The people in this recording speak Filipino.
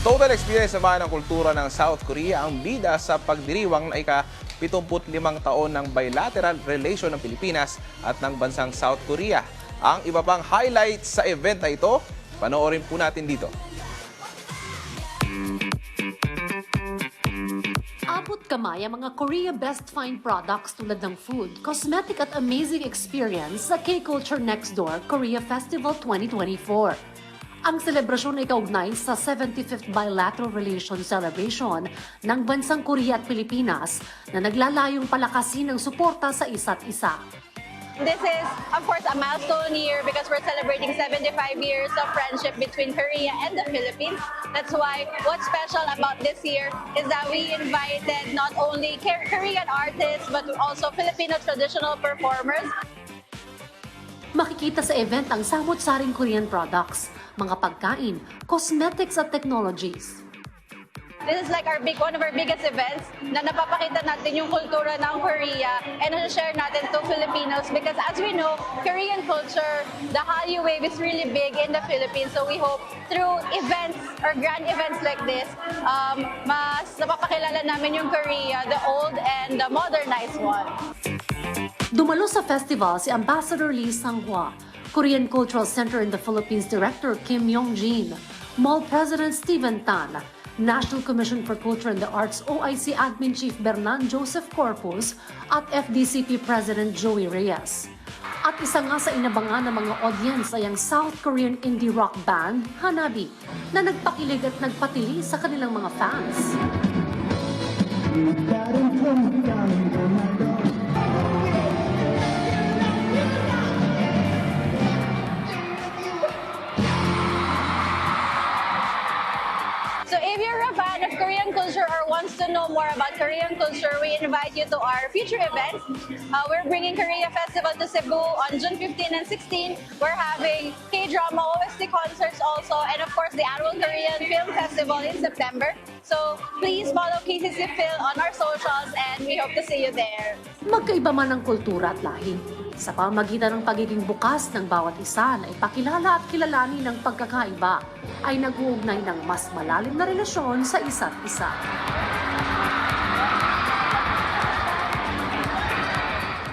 Total experience naman ng kultura ng South Korea ang bida sa pagdiriwang na ika-75 taon ng bilateral relation ng Pilipinas at ng bansang South Korea. Ang iba pang highlights sa event na ito, panoorin po natin dito. Abot kamay ang mga Korea Best Find products tulad ng food, cosmetic at amazing experience sa K-Culture Next Door Korea Festival 2024. Ang selebrasyon ay kaugnay sa 75th Bilateral Relations Celebration ng bansang Korea at Pilipinas na naglalayong palakasin ang suporta sa isa't isa. This is, of course, a milestone year because we're celebrating 75 years of friendship between Korea and the Philippines. That's why what's special about this year is that we invited not only Korean artists but also Filipino traditional performers. Makikita sa event ang samot-saring Korean products, mga pagkain, cosmetics at technologies. This is like one of our biggest events na napapakita natin yung kultura ng Korea and na-share natin to Filipinos because as we know, Korean culture, the Hallyu wave is really big in the Philippines. So we hope through events or grand events like this, mas napapakilala namin yung Korea, the old and the modernized one. Dumalo sa festival si Ambassador Lee Sang-hwa, Korean Cultural Center in the Philippines Director Kim Yong-jin, Mall President Steven Tan, National Commission for Culture and the Arts OIC Admin Chief Bernan Joseph Corpus at FDCP President Joey Reyes. At isa nga sa inabangan ng mga audience ay ang South Korean indie rock band Hanabi na nagpakilig at nagpatili sa kanilang mga fans. So if you're a fan of Korean culture or wants to know more about Korean culture, we invite you to our future events. We're bringing Korea Festival to Cebu on June 15 and 16. We're having K-drama OST concerts also, and of course the annual Korean Film Festival in September. So please follow KCC Phil on our socials and we hope to see you there. Magkaiba man ang kultura at lahi. Sa pamamagitan ng pagiging bukas ng bawat isa na ipakilala at kilalanin ng pagkakaiba, ay nag-uugnay ng mas malalim na relasyon sa isa't isa.